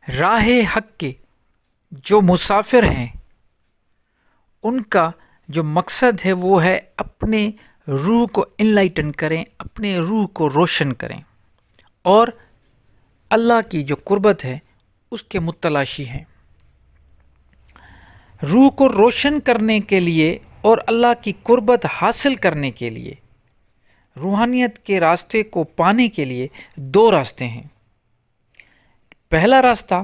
راہ حق کے جو مسافر ہیں ان کا جو مقصد ہے وہ ہے اپنے روح کو انلائٹن کریں، اپنے روح کو روشن کریں، اور اللہ کی جو قربت ہے اس کے متلاشی ہیں۔ روح کو روشن کرنے کے لیے اور اللہ کی قربت حاصل کرنے کے لیے، روحانیت کے راستے کو پانے کے لیے دو راستے ہیں۔ پہلا راستہ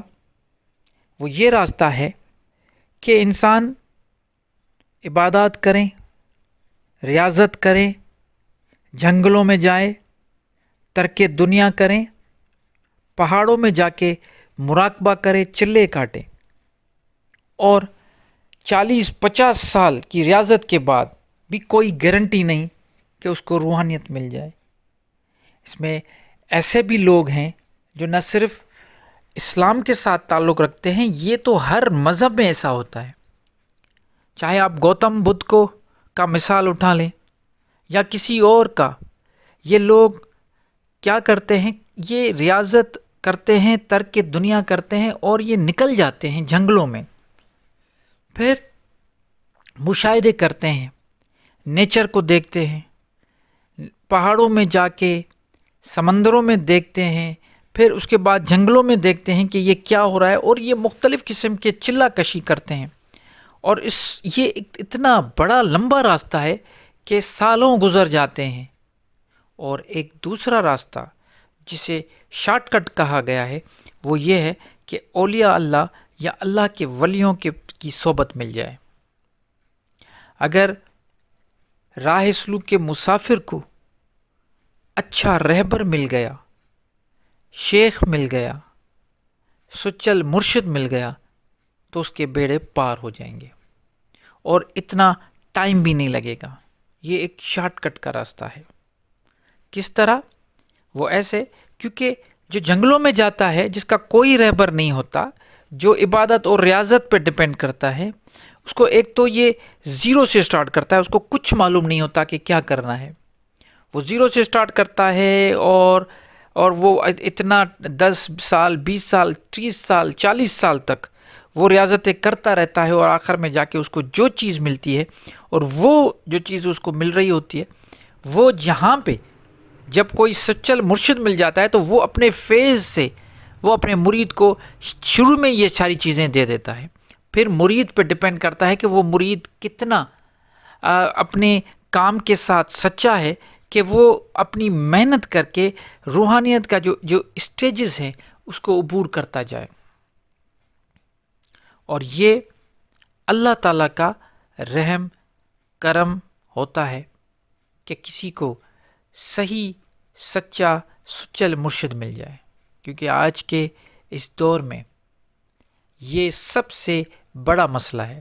وہ یہ راستہ ہے کہ انسان عبادات کریں، ریاضت کریں، جنگلوں میں جائے، ترک دنیا کریں، پہاڑوں میں جا کے مراقبہ کرے، چلے کاٹے، اور 40-50 سال کی ریاضت کے بعد بھی کوئی گارنٹی نہیں کہ اس کو روحانیت مل جائے۔ اس میں ایسے بھی لوگ ہیں جو نہ صرف اسلام کے ساتھ تعلق رکھتے ہیں، یہ تو ہر مذہب میں ایسا ہوتا ہے۔ چاہے آپ گوتم بدھ کا مثال اٹھا لیں یا کسی اور کا، یہ لوگ کیا کرتے ہیں؟ یہ ریاضت کرتے ہیں، ترک دنیا کرتے ہیں، اور یہ نکل جاتے ہیں جنگلوں میں، پھر مشاہدے کرتے ہیں، نیچر کو دیکھتے ہیں، پہاڑوں میں جا کے سمندروں میں دیکھتے ہیں، پھر اس کے بعد جنگلوں میں دیکھتے ہیں کہ یہ کیا ہو رہا ہے، اور یہ مختلف قسم کے چلہ کشی کرتے ہیں۔ اور یہ اتنا بڑا لمبا راستہ ہے کہ سالوں گزر جاتے ہیں۔ اور ایک دوسرا راستہ جسے شارٹ کٹ کہا گیا ہے وہ یہ ہے کہ اولیاء اللہ یا اللہ کے ولیوں کی صحبت مل جائے۔ اگر راہ سلوک کے مسافر کو اچھا رہبر مل گیا، شیخ مل گیا، سچل مرشد مل گیا، تو اس کے بیڑے پار ہو جائیں گے اور اتنا ٹائم بھی نہیں لگے گا۔ یہ ایک شارٹ کٹ کا راستہ ہے۔ کس طرح؟ وہ ایسے، کیونکہ جو جنگلوں میں جاتا ہے جس کا کوئی رہبر نہیں ہوتا، جو عبادت اور ریاضت پہ ڈپینڈ کرتا ہے، اس کو ایک تو یہ زیرو سے سٹارٹ کرتا ہے، اس کو کچھ معلوم نہیں ہوتا کہ کیا کرنا ہے۔ وہ زیرو سے سٹارٹ کرتا ہے اور وہ اتنا 10 سال، 20 سال، 30 سال، 40 سال تک وہ ریاضتیں کرتا رہتا ہے، اور آخر میں جا کے اس کو جو چیز ملتی ہے، اور وہ جو چیز اس کو مل رہی ہوتی ہے، وہ یہاں پہ جب کوئی سچل مرشد مل جاتا ہے تو وہ اپنے فیض سے وہ اپنے مرید کو شروع میں یہ ساری چیزیں دے دیتا ہے۔ پھر مرید پہ ڈپینڈ کرتا ہے کہ وہ مرید کتنا اپنے کام کے ساتھ سچا ہے کہ وہ اپنی محنت کر کے روحانیت کا جو اسٹیجز ہیں اس کو عبور کرتا جائے۔ اور یہ اللہ تعالیٰ کا رحم کرم ہوتا ہے کہ کسی کو صحیح سچا سچل مرشد مل جائے، کیونکہ آج کے اس دور میں یہ سب سے بڑا مسئلہ ہے،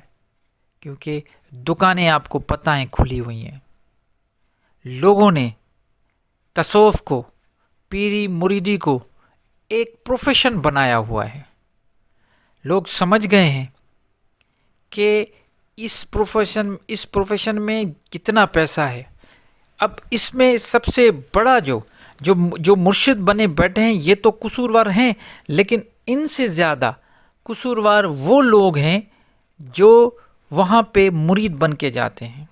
کیونکہ دکانیں آپ کو پتہ ہیں کھلی ہوئی ہیں، لوگوں نے تصوف کو، پیری مریدی کو ایک پروفیشن بنایا ہوا ہے۔ لوگ سمجھ گئے ہیں کہ اس پروفیشن میں کتنا پیسہ ہے۔ اب اس میں سب سے بڑا جو مرشد بنے بیٹھے ہیں یہ تو قصوروار ہیں، لیکن ان سے زیادہ قصوروار وہ لوگ ہیں جو وہاں پہ مرید بن کے جاتے ہیں۔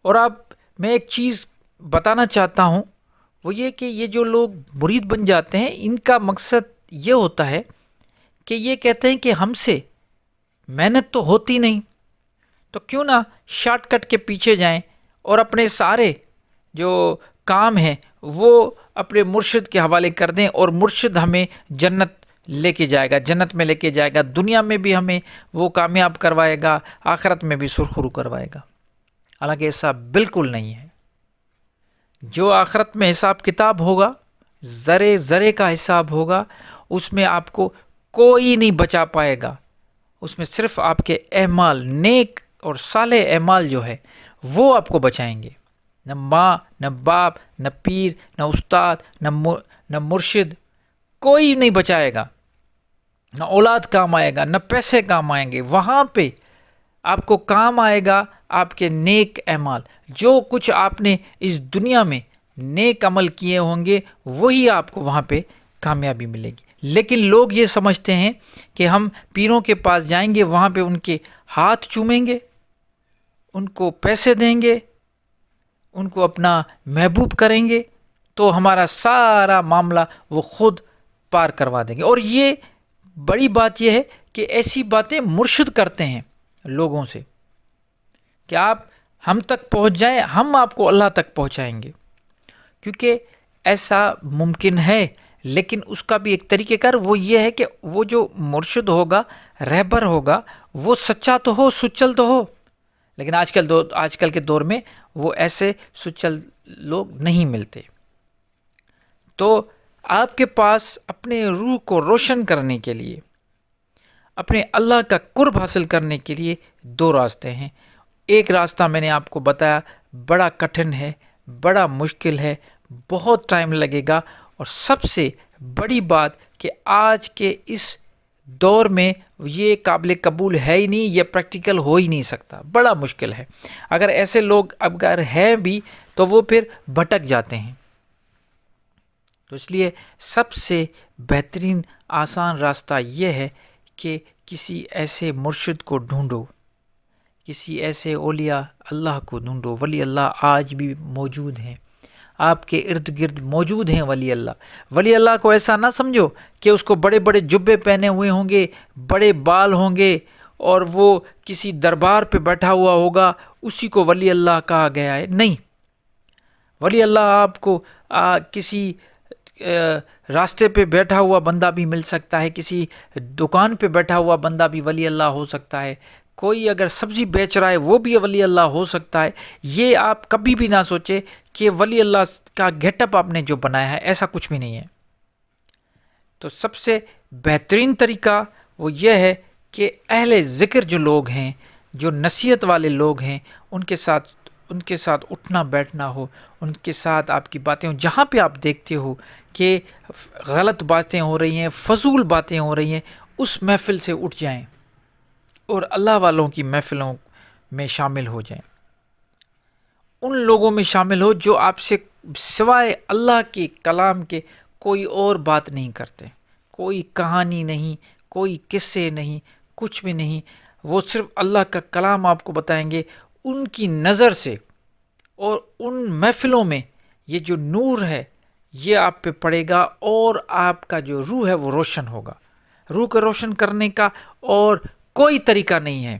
اور اب میں ایک چیز بتانا چاہتا ہوں، وہ یہ کہ یہ جو لوگ مرید بن جاتے ہیں ان کا مقصد یہ ہوتا ہے کہ یہ کہتے ہیں کہ ہم سے محنت تو ہوتی نہیں، تو کیوں نہ شارٹ کٹ کے پیچھے جائیں اور اپنے سارے جو کام ہیں وہ اپنے مرشد کے حوالے کر دیں، اور مرشد ہمیں جنت لے کے جائے گا، جنت میں لے کے جائے گا، دنیا میں بھی ہمیں وہ کامیاب کروائے گا، آخرت میں بھی سرخرو کروائے گا۔ حالانکہ ایسا بالکل نہیں ہے۔ جو آخرت میں حساب کتاب ہوگا، ذرے ذرے کا حساب ہوگا، اس میں آپ کو کوئی نہیں بچا پائے گا۔ اس میں صرف آپ کے اعمال، نیک اور صالح اعمال جو ہے وہ آپ کو بچائیں گے۔ نہ ماں، نہ باپ، نہ پیر، نہ استاد، نہ مرشد، کوئی نہیں بچائے گا۔ نہ اولاد کام آئے گا، نہ پیسے کام آئیں گے۔ وہاں پہ آپ کو کام آئے گا آپ کے نیک اعمال، جو کچھ آپ نے اس دنیا میں نیک عمل کیے ہوں گے وہی آپ کو وہاں پہ کامیابی ملے گی۔ لیکن لوگ یہ سمجھتے ہیں کہ ہم پیروں کے پاس جائیں گے، وہاں پہ ان کے ہاتھ چومیں گے، ان کو پیسے دیں گے، ان کو اپنا محبوب کریں گے، تو ہمارا سارا معاملہ وہ خود پار کروا دیں گے۔ اور یہ بڑی بات یہ ہے کہ ایسی باتیں مرشد کرتے ہیں لوگوں سے کہ آپ ہم تک پہنچ جائیں، ہم آپ کو اللہ تک پہنچائیں گے، کیونکہ ایسا ممکن ہے۔ لیکن اس کا بھی ایک طریقہ کار وہ یہ ہے کہ وہ جو مرشد ہوگا، رہبر ہوگا، وہ سچا تو ہو، سچل تو ہو، لیکن آج کل کے دور میں وہ ایسے سچل لوگ نہیں ملتے۔ تو آپ کے پاس اپنے روح کو روشن کرنے کے لیے، اپنے اللہ کا قرب حاصل کرنے کے لیے دو راستے ہیں۔ ایک راستہ میں نے آپ کو بتایا بڑا کٹھن ہے، بڑا مشکل ہے، بہت ٹائم لگے گا، اور سب سے بڑی بات کہ آج کے اس دور میں یہ قابل قبول ہے ہی نہیں، یہ پریکٹیکل ہو ہی نہیں سکتا، بڑا مشکل ہے۔ اگر ایسے لوگ اگر ہیں بھی تو وہ پھر بھٹک جاتے ہیں۔ تو اس لیے سب سے بہترین آسان راستہ یہ ہے کہ کسی ایسے مرشد کو ڈھونڈو، کسی ایسے اولیاء اللہ کو ڈھونڈو۔ ولی اللہ آج بھی موجود ہیں، آپ کے ارد گرد موجود ہیں ولی اللہ۔ ولی اللہ کو ایسا نہ سمجھو کہ اس کو بڑے بڑے جبے پہنے ہوئے ہوں گے، بڑے بال ہوں گے، اور وہ کسی دربار پہ بیٹھا ہوا ہوگا، اسی کو ولی اللہ کہا گیا ہے۔ نہیں، ولی اللہ آپ کو کسی راستے پہ بیٹھا ہوا بندہ بھی مل سکتا ہے، کسی دکان پہ بیٹھا ہوا بندہ بھی ولی اللہ ہو سکتا ہے، کوئی اگر سبزی بیچ رہا ہے وہ بھی ولی اللہ ہو سکتا ہے۔ یہ آپ کبھی بھی نہ سوچے کہ ولی اللہ کا گیٹ اپ آپ نے جو بنایا ہے، ایسا کچھ بھی نہیں ہے۔ تو سب سے بہترین طریقہ وہ یہ ہے کہ اہل ذکر جو لوگ ہیں، جو نصیحت والے لوگ ہیں، ان کے ساتھ اٹھنا بیٹھنا ہو، ان کے ساتھ آپ کی باتیں ہوں۔ جہاں پہ آپ دیکھتے ہو کہ غلط باتیں ہو رہی ہیں، فضول باتیں ہو رہی ہیں، اس محفل سے اٹھ جائیں اور اللہ والوں کی محفلوں میں شامل ہو جائیں۔ ان لوگوں میں شامل ہو جو آپ سے سوائے اللہ کے کلام کے کوئی اور بات نہیں کرتے، کوئی کہانی نہیں، کوئی قصے نہیں، کچھ بھی نہیں، وہ صرف اللہ کا کلام آپ کو بتائیں گے۔ ان کی نظر سے اور ان محفلوں میں یہ جو نور ہے یہ آپ پہ پڑے گا، اور آپ کا جو روح ہے وہ روشن ہوگا۔ روح کو روشن کرنے کا اور کوئی طریقہ نہیں ہے،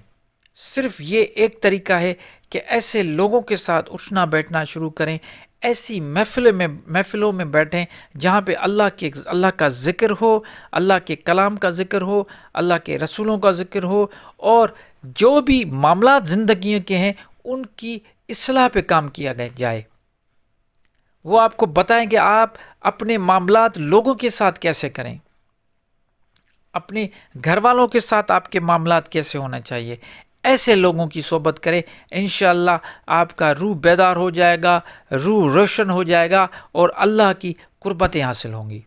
صرف یہ ایک طریقہ ہے کہ ایسے لوگوں کے ساتھ اٹھنا بیٹھنا شروع کریں، ایسی محفلوں میں بیٹھیں جہاں پہ اللہ کا ذکر ہو، اللہ کے کلام کا ذکر ہو، اللہ کے رسولوں کا ذکر ہو، اور جو بھی معاملات زندگی کے ہیں ان کی اصلاح پہ کام کیا جائے۔ وہ آپ کو بتائیں کہ آپ اپنے معاملات لوگوں کے ساتھ کیسے کریں، اپنے گھر والوں کے ساتھ آپ کے معاملات کیسے ہونا چاہیے۔ ایسے لوگوں کی صحبت کریں، انشاءاللہ آپ کا روح بیدار ہو جائے گا، روح روشن ہو جائے گا، اور اللہ کی قربتیں حاصل ہوں گی۔